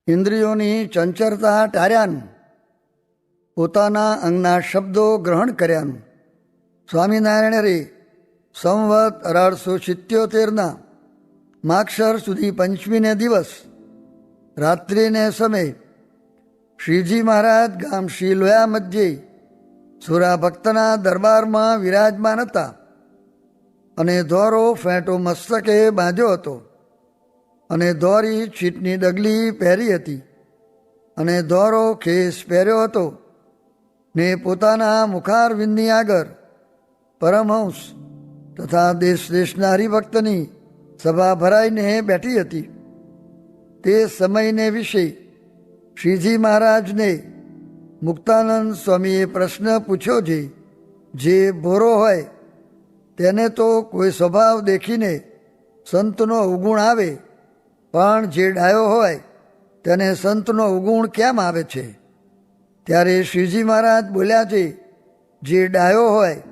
ઇન્દ્રિયોની ચંચળતા ટાળ્યાનું, પોતાના અંગના શબ્દો ગ્રહણ કર્યાનું. સ્વામિનારાયણ રે સંવત 1877ના માગશર સુધી પંચમીને દિવસ રાત્રિને સમય શ્રીજી મહારાજ ગામ શ્રી લોયા મધ્યે સુરા ભક્તના દરબારમાં વિરાજમાન હતા અને ધોરો ફેંટો મસ્તકે બાંધ્યો હતો અને ધોરી છીટની ડગલી પહેરી હતી અને ધોરો ખેસ પહેર્યો હતો ને પોતાના મુખારવિંદની આગળ પરમહંસ તથા દેશ દેશના હરિભક્તની સભા ભરાઈને બેઠી હતી. તે સમયને વિશે શ્રીજી મહારાજને મુક્તાનંદ સ્વામીએ પ્રશ્ન પૂછ્યો છે. જે ભોરો હોય તેને તો કોઈ સ્વભાવ દેખીને સંતનો અવગુણ આવે, પણ જે ડાયો હોય તેને સંતનો અવગુણ કેમ આવે છે? ત્યારે શ્રીજી મહારાજ બોલ્યા છે, જે ડાયો હોય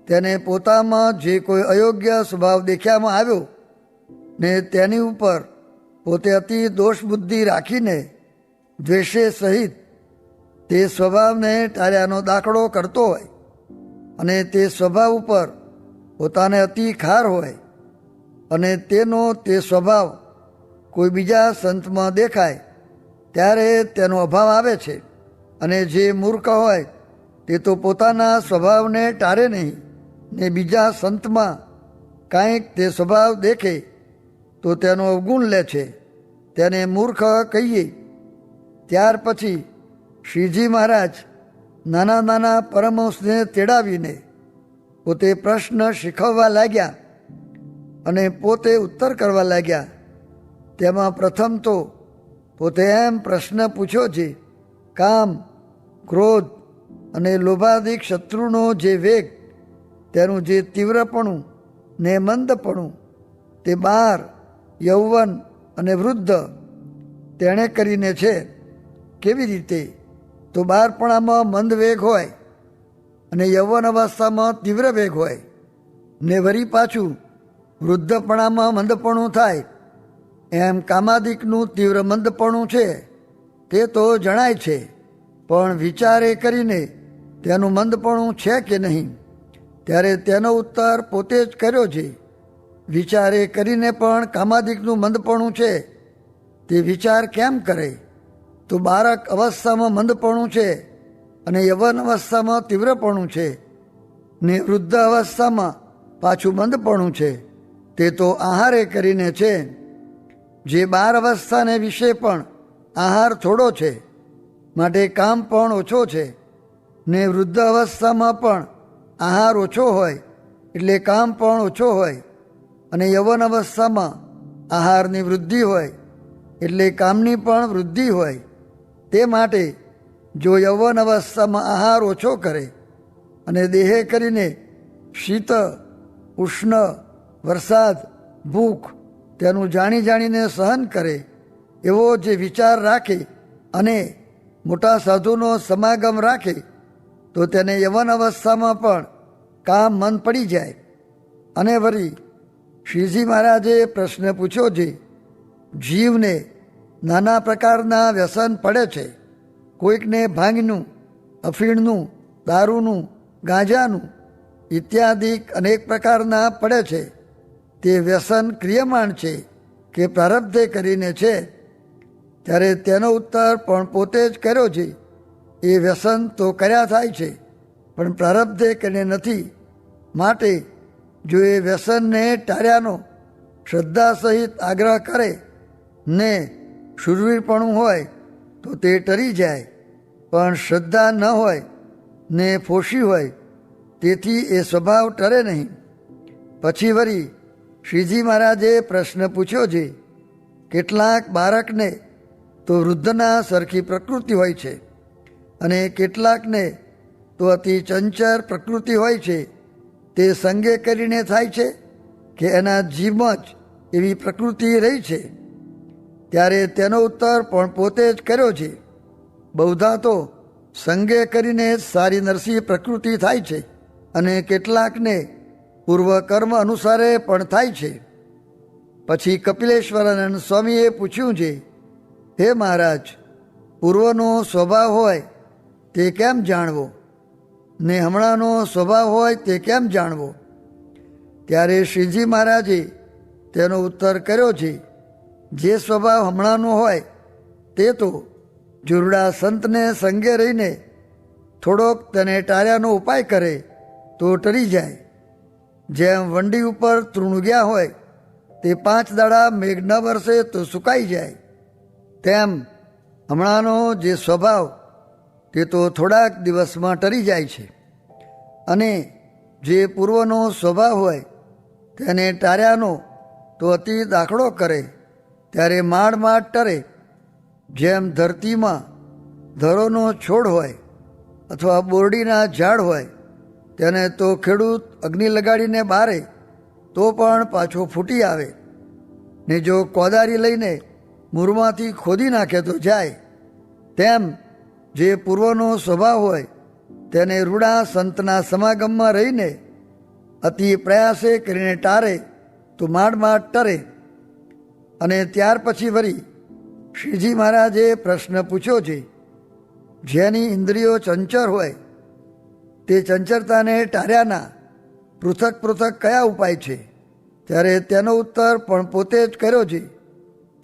તેને પોતામાં જે કોઈ અયોગ્ય સ્વભાવ દેખ્યામાં આવ્યો ને તેની ઉપર પોતે અતિ દોષ બુદ્ધિ રાખીને દ્વેષે સહિત તે સ્વભાવને ટાળ્યાનો દાખલો કરતો હોય અને તે સ્વભાવ ઉપર પોતાને અતિ ખાર હોય અને તેનો તે સ્વભાવ કોઈ બીજા સંતમાં દેખાય ત્યારે તેનો અભાવ આવે છે. અને જે મૂર્ખ હોય તે તો પોતાના સ્વભાવને ટાળે નહીં ને બીજા સંતમાં કાંઈક તે સ્વભાવ દેખે તો તેનો અવગુણ લે છે, તેને મૂર્ખ કહીએ. ત્યાર પછી શ્રીજી મહારાજ નાના નાના પરમહંસને તેડાવીને પોતે પ્રશ્ન શીખવવા લાગ્યા અને પોતે ઉત્તર કરવા લાગ્યા. તેમાં પ્રથમ તો પોતે એમ પ્રશ્ન પૂછ્યો છે, કામ, ક્રોધ અને લોભાદિક શત્રુનો જે વેગ, તેનું જે તીવ્રપણું ને મંદપણું તે બાર, યૌવન અને વૃદ્ધ તેણે કરીને છે. કેવી રીતે? તો બારપણામાં મંદ વેગ હોય અને યૌવન અવસ્થામાં તીવ્ર વેગ હોય ને વળી પાછું વૃદ્ધપણામાં મંદપણું થાય. એમ કામાદિકનું તીવ્ર મંદપણું છે તે તો જણાય છે, પણ વિચારે કરીને તેનું મંદપણું છે કે નહીં? ત્યારે તેનો ઉત્તર પોતે જ કર્યો છે. વિચારે કરીને પણ કામાદિકનું મંદપણું છે તે વિચાર કેમ કરે? તો બાળક અવસ્થામાં મંદપણું છે અને યવન અવસ્થામાં તીવ્રપણું છે ને વૃદ્ધ અવસ્થામાં પાછું મંદપણું છે. તે તો આહારે કરીને છે. જે 12 અવસ્થાને વિશે પણ આહાર થોડો છે, માટે કામ પણ ઓછો છે ને વૃદ્ધ અવસ્થામાં પણ આહાર ઓછો હોય એટલે કામ પણ ઓછો હોય અને યવન અવસ્થામાં આહારની વૃદ્ધિ હોય એટલે કામની પણ વૃદ્ધિ હોય. તે માટે જો યૌવન અવસ્થામાં આહાર ઓછો કરે અને દેહે કરીને શીત, ઉષ્ણ, વરસાદ, ભૂખ તેનું જાણી જાણીને સહન કરે એવો જે વિચાર રાખે અને મોટા સાધુનો સમાગમ રાખે તો તેને યવન અવસ્થામાં પણ કામ મન પડી જાય. અને વળી શ્રીજી મહારાજે પ્રશ્ન પૂછ્યો છે, જીવને નાના પ્રકારના વ્યસન પડે છે. કોઈકને ભાંગનું, અફીણનું, દારૂનું, ગાંજાનું ઇત્યાદિક અનેક પ્રકારના પડે છે. તે વ્યસન ક્રિયમાણ છે કે પ્રારબ્ધે કરીને છે? ત્યારે તેનો ઉત્તર પણ પોતે જ કર્યો છે. એ વ્યસન તો કર્યા થાય છે પણ પ્રારબ્ધે કરીને નથી. માટે જો એ વ્યસનને ટાળ્યાનો શ્રદ્ધા સહિત આગ્રહ કરે ને શૂરવીરપણું હોય તો તે ટરી જાય, પણ શ્રદ્ધા ન હોય ને ફોશી હોય તેથી એ સ્વભાવ ટરે નહીં. પછી વળી શ્રીજી મહારાજે પ્રશ્ન પૂછ્યો છે, કેટલાક બાળકને તો વૃદ્ધના સરખી પ્રકૃતિ હોય છે અને કેટલાકને તો અતિ ચંચળ પ્રકૃતિ હોય છે. તે સંગે કરીને થાય છે કે એના જીવમાં જ એવી પ્રકૃતિ રહી છે? ત્યારે તેનો ઉત્તર પણ પોતે જ કર્યો છે. બહુધા તો સંગે કરીને સારી નરસી પ્રકૃતિ થાય છે અને કેટલાકને પૂર્વ કર્મ અનુસારે પણ થાય છે. પછી કપિલેશ્વરાનંદ સ્વામીએ પૂછ્યું છે હે મહારાજ, પૂર્વનો સ્વભાવ હોય તે કેમ જાણવો ને હમણાંનો સ્વભાવ હોય તે કેમ જાણવો? ત્યારે શ્રીજી મહારાજે તેનો ઉત્તર કર્યો છે, જે સ્વભાવ હમણાંનો હોય તે તો જુરડા સંતને સંગે રહીને થોડોક તેને ટાળ્યાનો ઉપાય કરે તો ટરી જાય. જેમ વંડી ઉપર તૃણ ઉગ્યા હોય તે 5 દાડા મેઘ ન વરસે તો સુકાઈ જાય, તેમ હમણાંનો જે સ્વભાવ તે તો થોડાક દિવસમાં ટરી જાય છે. અને જે પૂર્વનો સ્વભાવ હોય તેને ટાળ્યાનો તો અતિ દાખલો કરે ત્યારે માંડ માંડ ટરે. જેમ ધરતીમાં ધરોનો છોડ હોય અથવા બોરડીના ઝાડ હોય તેને તો ખેડૂત અગ્નિ લગાડીને બારે તો પણ પાછો ફૂટી આવે, ને જો કોદારી લઈને મૂળમાંથી ખોદી નાખે તો જાય. તેમ જે પૂર્વનો સ્વભાવ હોય તેને રૂડા સંતના સમાગમમાં રહીને અતિ પ્રયાસે કરીને ટારે તો માંડ માંડ ટરે. અને ત્યાર પછી વળી શ્રીજી મહારાજે પ્રશ્ન પૂછ્યો છે, જેની ઇન્દ્રિયો ચંચળ હોય તે ચંચળતાને ટાળ્યાના પૃથક પૃથક કયા ઉપાય છે? ત્યારે તેનો ઉત્તર પણ પોતે જ કર્યો છે.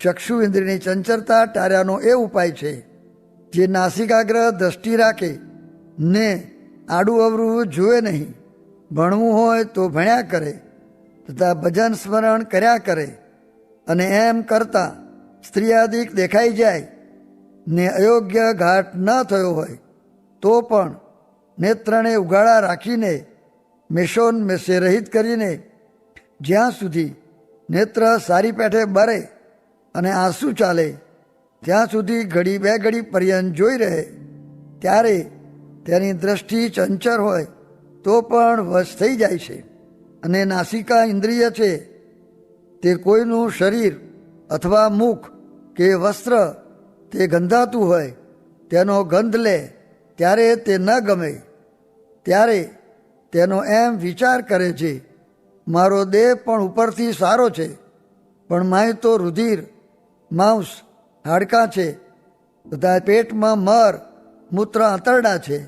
ચક્ષુ ઇન્દ્રિયની ચંચળતા ટાળ્યાનો એ ઉપાય છે, જે નાસિકાગ્ર દ્રષ્ટિ રાખે ને આડું અવરું જુએ નહીં, ભણવું હોય તો ભણ્યા કરે તથા ભજન સ્મરણ કર્યા કરે, અને એમ કરતાં સ્ત્રીયાદિક દેખાઈ જાય ને અયોગ્ય ઘાટ ન થયો હોય તો પણ નેત્રને ઉઘાડા રાખીને મેષોન મેષે રહિત કરીને જ્યાં સુધી નેત્ર સારી પેઠે બરે અને આંસુ ચાલે ત્યાં સુધી ઘડી બે ઘડી પર્યંત જોઈ રહે, ત્યારે તેની દ્રષ્ટિ ચંચળ હોય તો પણ વશ થઈ જાય છે. અને નાસિકા ઇન્દ્રિય છે તે કોઈનું શરીર અથવા મુખ કે વસ્ત્ર તે ગંધાતું હોય તેનો ગંધ લે ત્યારે તે ન ગમે, ત્યારે તેનો એમ વિચાર કરે છે, મારો દેહ પણ ઉપરથી સારો છે, પણ માય તો રુધિર માંસ હાડકાં છે તથા પેટમાં મર મૂત્ર આંતરડા છે.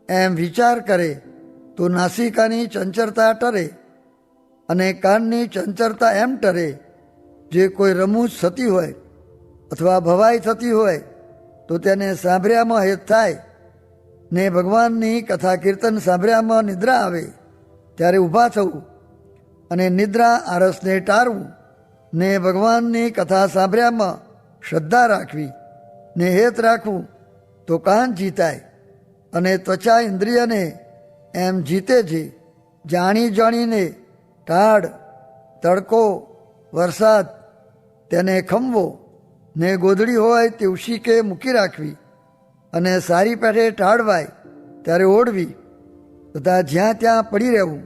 એમ વિચાર કરે તો નાસિકાની ચંચળતા ટરે અને કાનની ચંચળતા એમ ટરે, જે કોઈ રમૂજ થતી હોય અથવા ભવાઈ થતી હોય તો તેને સાંભળ્યામાં હેત થાય, ને ભગવાનની કથા કીર્તન સાંભળ્યામાં નિદ્રા આવે ત્યારે ઊભા થવું અને નિદ્રા આરસને ટાળવું, ને ભગવાનની કથા સાંભળ્યામાં શ્રદ્ધા રાખવી ને હેત રાખવું તો કાન જીતાય. અને ત્વચા ઇન્દ્રિયને એમ જીતે છે, જાણી જાણીને ટાઢ, તડકો, વરસાદ તેને ખમવો ને ગોધડી હોય તે ઉશીકે મૂકી રાખવી અને સારી પેઠે ટાળવાય ત્યારે ઓઢવી તથા જ્યાં ત્યાં પડી રહેવું.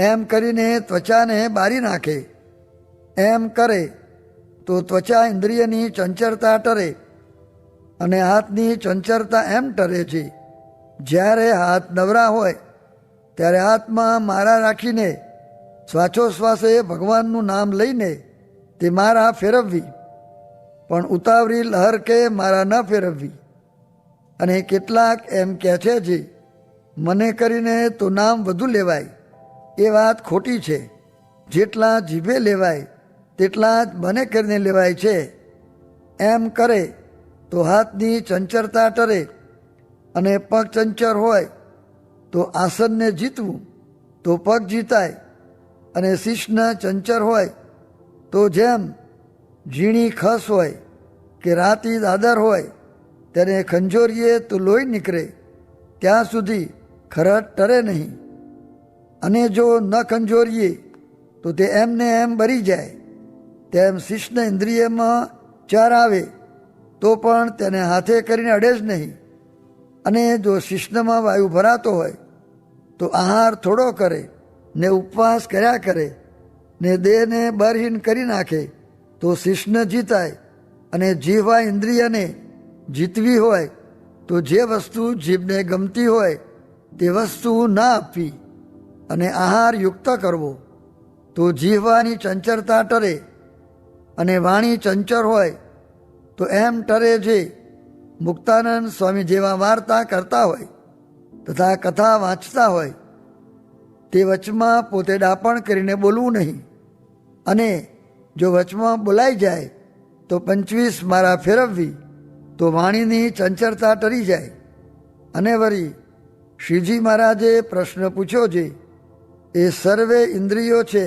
એમ કરીને ત્વચાને બારી નાખે. એમ કરે તો ત્વચા ઇન્દ્રિયની ચંચળતા ટરે અને હાથની ચંચળતા એમ ટરે છે, જ્યારે હાથ નવરા હોય ત્યારે હાથમાં મારા રાખીને શ્વાસોશ્વાસે ભગવાનનું નામ લઈને તે મારા ફેરવવી, પણ ઉતાવળી લહર કે મારા ન ફેરવવી. અને કેટલાક એમ કહે છે જે મને કરીને તો નામ વધુ લેવાય, એ વાત ખોટી છે. જેટલા જીભે લેવાય તેટલા જ મને કરીને લેવાય છે. એમ કરે તો હાથની ચંચળતા ટરે અને પગ ચંચળ હોય તો આસનને જીતવું તો પગ જીતાય, અને શિષ્ણ ચંચળ હોય તો જેમ ઝીણી ખસ હોય કે રાતી દાદર હોય તેને ખંજોરીએ તો લોહી નીકળે ત્યાં સુધી ખરટ ટરે નહીં, અને જો ન ખંજોરીએ તો તે એમને એમ બરી જાય. તેમ શિષ્ણ ઇન્દ્રિયમાં ચાર આવે તો પણ તેને હાથે કરીને અડે જ નહીં. અને જો શિષ્ણમાં વાયુ ભરાતો હોય તો આહાર થોડો કરે ને ઉપવાસ કર્યા કરે ને દેહને બરહીન કરી નાખે તો શિષ્ણ જીતાય. અને જીવા ઇન્દ્રિયને જીતવી હોય તો જે વસ્તુ જીભને ગમતી હોય તે વસ્તુ ના આપવી અને આહાર યુક્ત કરવો તો જીવવાની ચંચળતા ટરે. અને વાણી ચંચળ હોય તો એમ ટરે જે મુક્તાનંદ સ્વામી જેવા વાર્તા કરતા હોય તથા કથા વાંચતા હોય તે વચમાં પોતે ડાપણ કરીને બોલવું નહીં, અને જો વચમાં બોલાઈ જાય તો 25 મારા ફેરવવી તો વાણીની ચંચળતા ટરી જાય. અને વળી શ્રીજી મહારાજે પ્રશ્ન પૂછ્યો છે, એ સર્વે ઇન્દ્રિયો છે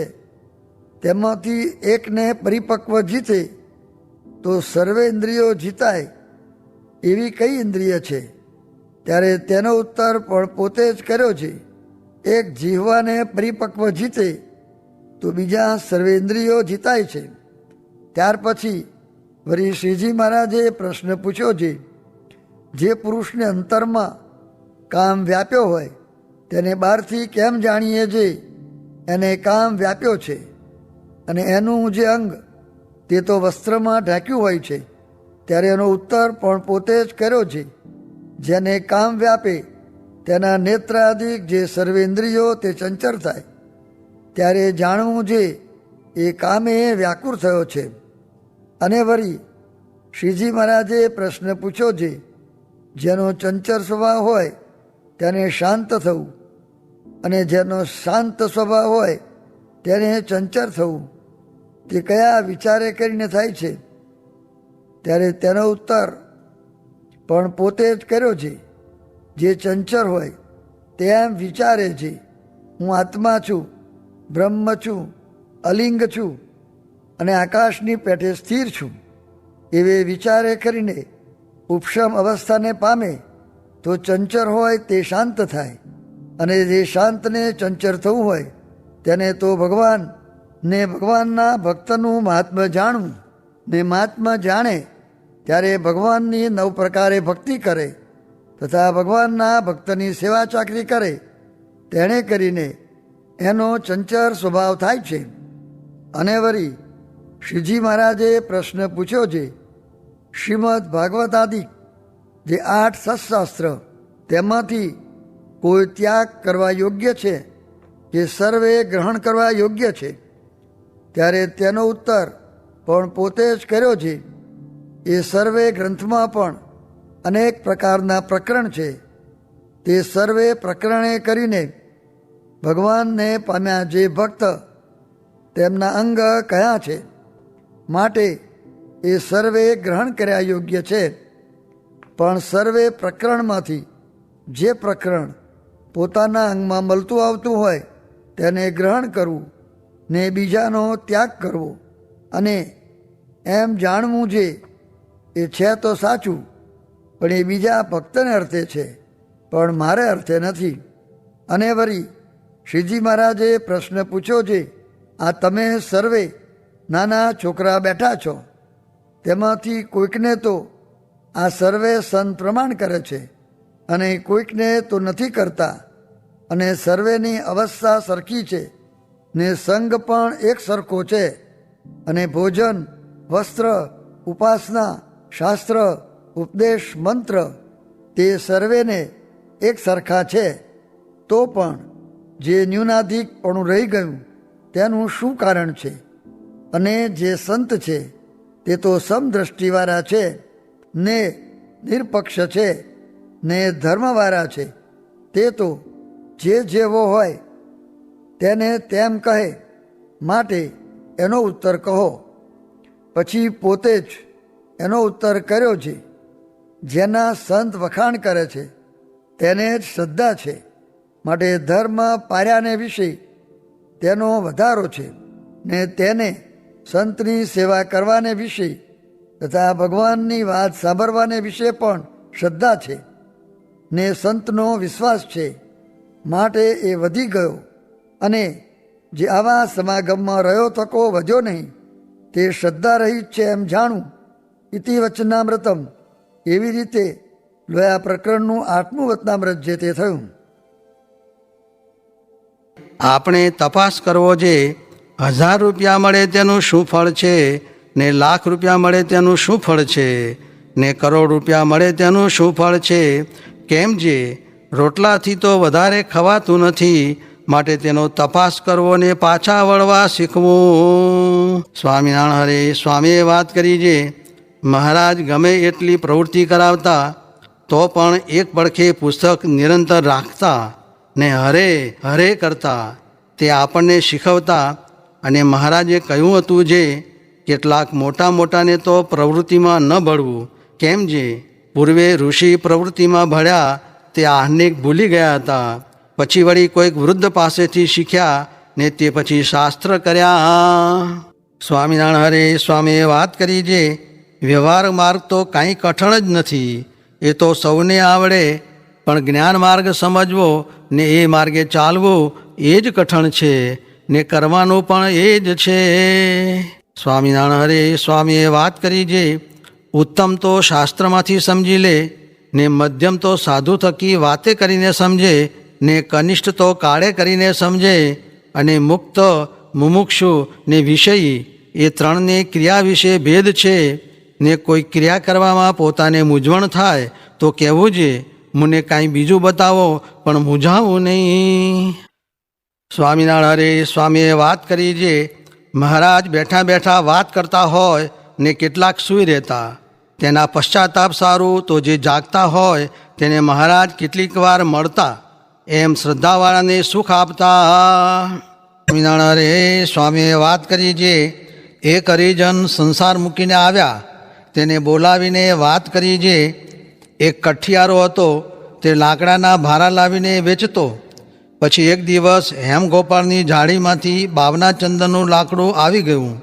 તેમાંથી એકને પરિપક્વ જીતે તો સર્વે ઇન્દ્રિયો જીતાય એવી કઈ ઇન્દ્રિય છે? ત્યારે તેનો ઉત્તર પણ પોતે જ કર્યો છે, એક જીહવાને પરિપક્વ જીતે તો બીજા સર્વે ઇન્દ્રિયો જીતાય છે. ત્યાર પછી વળી શ્રીજી મહારાજે પ્રશ્ન પૂછ્યો છે, જે પુરુષને અંતરમાં કામ વ્યાપ્યો હોય તેને બહારથી કેમ જાણીએ જે એને કામ વ્યાપ્યો છે? અને એનું જે અંગ તે તો વસ્ત્રમાં ઢાંક્યું હોય છે. ત્યારે એનો ઉત્તર પણ પોતે જ કર્યો છે, જેને કામ વ્યાપે તેના નેત્રાદિક જે સર્વેન્દ્રિયો તે ચંચળ થાય ત્યારે જાણવું જે એ કામે વ્યાકુળ થયો છે. અને વળી શ્રીજી મહારાજે પ્રશ્ન પૂછ્યો છે, જેનો ચંચળ સ્વભાવ હોય તેને શાંત થવું, અને જેનો શાંત સ્વભાવ હોય તેને ચંચળ થવું તે કયા વિચારે કરીને થાય છે? ત્યારે તેનો ઉત્તર પણ પોતે જ કર્યો છે, જે ચંચળ હોય તે એમ વિચારે છે, હું આત્મા છું, બ્રહ્મ છું, અલિંગ છું અને આકાશની પેઠે સ્થિર છું. એવે વિચારે કરીને ઉપશમ અવસ્થાને પામે તો ચંચળ હોય તે શાંત થાય, અને જે શાંતને ચંચળ થવું હોય તેને તો ભગવાન ને ભગવાનના ભક્તનું મહાત્મ્ય જાણવું, ને મહાત્મા જાણે ત્યારે ભગવાનની 9 પ્રકારે ભક્તિ કરે તથા ભગવાનના ભક્તની સેવા ચાકરી કરે, તેણે કરીને એનો ચંચળ સ્વભાવ થાય છે. અને વળી શ્રીજી મહારાજે પ્રશ્ન પૂછ્યો છે, શ્રીમદ ભાગવતાદિક જે 8 સત્શાસ્ત્ર તેમાંથી કોઈ ત્યાગ કરવા યોગ્ય છે કે સર્વે ગ્રહણ કરવા યોગ્ય છે? ત્યારે તેનો ઉત્તર પણ પોતે જ કર્યો છે, એ સર્વે ગ્રંથમાં પણ અનેક પ્રકારના પ્રકરણ છે, તે સર્વે પ્રકરણે કરીને ભગવાનને પામ્યા જે ભક્ત તેમના અંગ કયા છે, માટે એ સર્વે ગ્રહણ કર્યા યોગ્ય છે. પણ સર્વે પ્રકરણમાંથી જે પ્રકરણ પોતાના અંગમાં મળતું આવતું હોય તેને ગ્રહણ કરવું ને બીજાનો ત્યાગ કરવો, અને એમ જાણવું જે એ છે તો સાચું, પણ એ બીજા ભક્તને અર્થે છે, પણ મારે અર્થે નથી. અને વળી શ્રીજી મહારાજે પ્રશ્ન પૂછ્યો છે, આ તમે સર્વે નાના છોકરા બેઠા છો, તેમાંથી કોઈકને તો આ સર્વે સંત પ્રમાણ કરે છે અને કોઈકને તો નથી કરતા, અને સર્વેની અવસ્થા સરખી છે ને સંગ પણ એક સરખો છે, અને ભોજન, વસ્ત્ર, ઉપાસના, શાસ્ત્ર, ઉપદેશ, મંત્ર તે સર્વેને એક સરખા છે. તો પણ જે ન્યૂનાધિકપણું રહી ગયું તેનું શું કારણ છે? અને જે સંત છે તે તો સમદ્રષ્ટિવાળા છે ને નિરપક્ષ છે ને ધર્મવાળા છે, તે તો જે જેવો હોય તેને તેમ કહે, માટે એનો ઉત્તર કહો. પછી પોતે જ એનો ઉત્તર કર્યો છે, જેના સંત વખાણ કરે છે તેને જ શ્રદ્ધા છે, માટે ધર્મ પાર્યાને વિશે તેનો વધારો છે, ને તેને સંતની સેવા કરવાને વિશે તથા ભગવાનની વાત સાંભળવાને વિશે પણ શ્રદ્ધા છે, ને સંતનો વિશ્વાસ છે, માટે એ વધી ગયો. અને જે આવા સમાગમમાં રહ્યો તકો વધ્યો નહીં તે શ્રદ્ધા રહિત છે એમ જાણવું. ઇતિ વચનામૃતમ, એવી રીતે લોયા પ્રકરણનું 8મું વચનામૃત જે તે થયું. આપણે તપાસ કરવો છે, 1000 રૂપિયા મળે તેનું શું ફળ છે, ને લાખ રૂપિયા મળે તેનું શું ફળ છે, ને કરોડ રૂપિયા મળે તેનું શું ફળ છે? કેમ જે રોટલાથી તો વધારે ખવાતું નથી, માટે તેનો તપાસ કરવો ને પાછા વળવા શીખવું. સ્વામિનારાયણ હરે. સ્વામીએ વાત કરી છે, મહારાજ ગમે એટલી પ્રવૃત્તિ કરાવતા તો પણ એક પડખે પુસ્તક નિરંતર રાખતા ને હરે હરે કરતા તે આપણને શીખવતા. અને મહારાજે કહ્યું હતું જે કેટલાક મોટા મોટાને તો પ્રવૃત્તિમાં ન ભળવું, કેમ જે પૂર્વે ઋષિ પ્રવૃત્તિમાં ભળ્યા તે આહ્નિક ભૂલી ગયા હતા, પછી વળી કોઈક વૃદ્ધ પાસેથી શીખ્યા ને તે પછી શાસ્ત્ર કર્યા. સ્વામિનારાયણ હરે સ્વામીએ વાત કરી જે વ્યવહાર માર્ગ તો કાંઈ કઠણ જ નથી, એ તો સૌને આવડે, પણ જ્ઞાન માર્ગ સમજવો ને એ માર્ગે ચાલવું એ જ કઠણ છે ને કરવાનું પણ એ જ છે. સ્વામિનારાયણ હરે સ્વામીએ વાત કરી જે ઉત્તમ તો શાસ્ત્રમાંથી સમજી લે ને મધ્યમ તો સાધુ થકી વાતે કરીને સમજે ને કનિષ્ઠ તો કાળે કરીને સમજે અને મુક્ત મુમુક્ષુ ને વિષયી એ ત્રણને ક્રિયા વિશે ભેદ છે ને કોઈ ક્રિયા કરવામાં પોતાને મૂંઝવણ થાય તો કહેવું છે મને કાંઈ બીજું બતાવો પણ મૂંઝાવું નહીં. સ્વામિનારાયણ હરે સ્વામીએ વાત કરી જે મહારાજ બેઠા બેઠા વાત કરતા હોય ને કેટલાક સૂઈ રહેતા, તેના પશ્ચાતાપ સારું તો જે જાગતા હોય તેને મહારાજ કેટલીક વાર મળતા, એમ શ્રદ્ધાવાળાને સુખ આપતા. સ્વામિનારાયણ હરે સ્વામીએ વાત કરી જે એક હરિજન સંસાર મૂકીને આવ્યા, તેને બોલાવીને વાત કરી જે એક કઠિયારો હતો તે લાકડાના ભારા લાવીને વેચતો. પછી એક દિવસ હેમગોપાળની ઝાડીમાંથી બાવના ચંદનનું લાકડું આવી ગયું,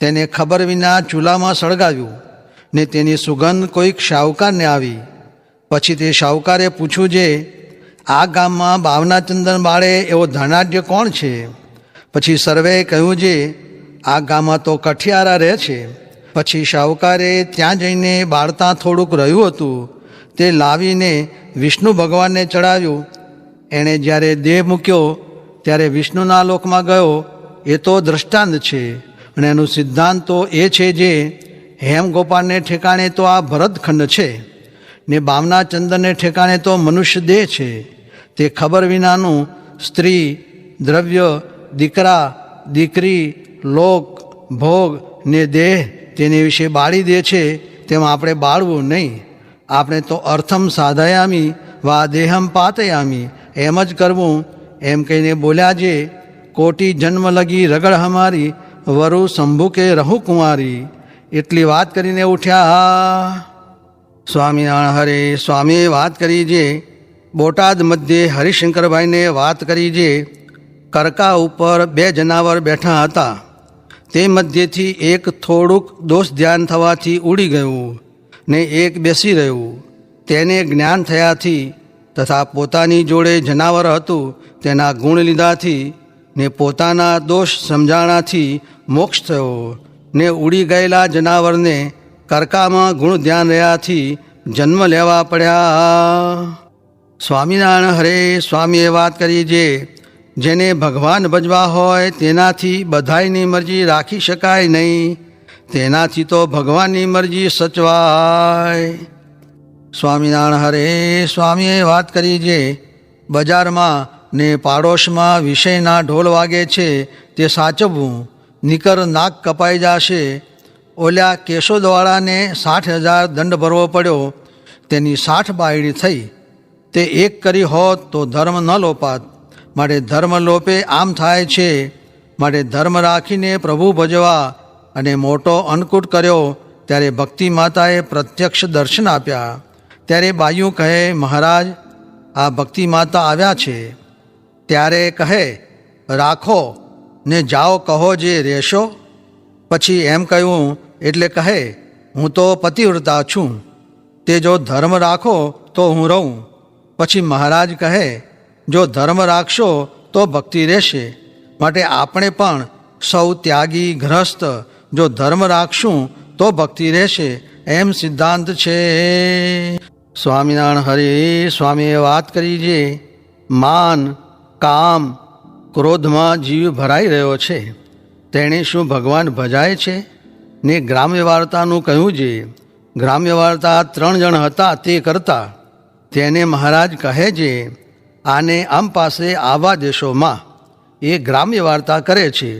તેને ખબર વિના ચૂલામાં સળગાવ્યું ને તેની સુગંધ કોઈક શાહુકારને આવી. પછી તે શાહુકારે પૂછ્યું જે આ ગામમાં બાવના ચંદન બાળે એવો ધનાઢ્ય કોણ છે? પછી સર્વેએ કહ્યું જે આ ગામમાં તો કઠિયારા રહે છે. પછી શાહુકારે ત્યાં જઈને બાળતા થોડુંક રહ્યું હતું તે લાવીને વિષ્ણુ ભગવાનને ચડાવ્યું. એણે જ્યારે દેહ મૂક્યો ત્યારે વિષ્ણુના લોકમાં ગયો, એ તો દ્રષ્ટાંત છે અને એનું સિદ્ધાંત તો એ છે જે હેમગોપાલને ઠેકાણે તો આ ભરતખંડ છે ને બાવના ચંદનને ઠેકાણે તો મનુષ્ય દેહ છે. તે ખબર વિનાનું સ્ત્રી, દ્રવ્ય, દીકરા, દીકરી, લોક, ભોગ ને દેહ તેની વિશે બાળી દે છે, તેમાં આપણે બાળવું નહીં. આપણે તો અર્થમ સાધયામી વા દેહમ પાતયામી એમ જ કરવું. એમ કહીને બોલ્યા જે કોટી જન્મ લગી રગડ હમારી વરુ શંભુ કે રહું કુંવારી. એટલી વાત કરીને ઉઠ્યા. સ્વામિનારાયણ હરે સ્વામીએ વાત કરી જે બોટાદ મધ્યે હરિશંકરભાઈને વાત કરી જે કરકા ઉપર બે જનાવર બેઠા હતા, તે મધ્યથી એક થોડુંક દોષ ધ્યાન થવાથી ઉડી ગયું ને એક બેસી રહ્યું. તેને જ્ઞાન થયાથી તથા પોતાની જોડે જનાવર હતું તેના ગુણ લીધાથી ને પોતાના દોષ સમજાણાથી મોક્ષ થયો ને ઉડી ગયેલા જનાવરને કરકામાં ગુણ ધ્યાન રહ્યાથી જન્મ લેવા પડ્યા. સ્વામિનારાયણ હરે સ્વામીએ વાત કરી જે જેને ભગવાન ભજવા હોય તેનાથી બધાયની મરજી રાખી શકાય નહીં, તેનાથી તો ભગવાનની મરજી સચવાય. સ્વામિનારાયણ હરે સ્વામીએ વાત કરી જે બજારમાં ને પાડોશમાં વિષયના ઢોલ વાગે છે તે સાચવવું, નીકર નાક કપાઈ જશે. ઓલ્યા કેશોદવાળાને 60,000 દંડ ભરવો પડ્યો, તેની 60 બાયડી થઈ. તે એક કરી હોત તો ધર્મ ન લોપાત, માટે ધર્મ લોપે આમ થાય છે. માટે ધર્મ રાખીને પ્રભુ ભજવા. અને મોટો અન્નકૂટ કર્યો ત્યારે ભક્તિ માતાએ પ્રત્યક્ષ દર્શન આપ્યા. ત્યારે બાયું કહે મહારાજ આ ભક્તિ માતા આવ્યા છે. ત્યારે કહે રાખો ને જાઓ કહો જે રહેશો. પછી એમ કહ્યું એટલે કહે હું તો પતિવ્રતા છું, તે જો ધર્મ રાખો તો હું રહું. પછી મહારાજ કહે જો ધર્મ રાખશો તો ભક્તિ રહેશે. માટે આપણે પણ સૌ ત્યાગી ગ્રસ્ત જો ધર્મ રાખશું તો ભક્તિ રહેશે, એમ સિદ્ધાંત છે. સ્વામિનારાયણ હરે સ્વામીએ વાત કરી જે માન, કામ, ક્રોધમાં જીવ ભરાઈ રહ્યો છે, તેણે શું ભગવાન ભજાય છે? ને ગ્રામ્ય વાર્તાનું કહ્યું છે. ગ્રામ્ય વાર્તા 3 જણ હતા તે કરતા. તેને મહારાજ કહે છે આને આમ પાસે આવા દેશોમાં એ ગ્રામ્ય વાર્તા કરે છે.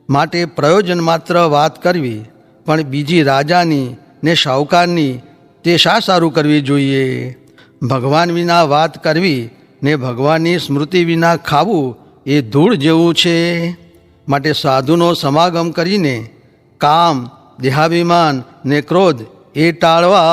માટે પ્રયોજન માત્ર વાત કરવી, પણ બીજી રાજાની ને શાહુકારની તે શા સારું કરવી જોઈએ? ભગવાન વિના વાત કરવી ને ભગવાનની સ્મૃતિ વિના ખાવું એ ધૂળ જેવું છે. માટે સાધુનો સમાગમ કરીને કામ, દેહાભિમાન ને ક્રોધ એ ટાળવા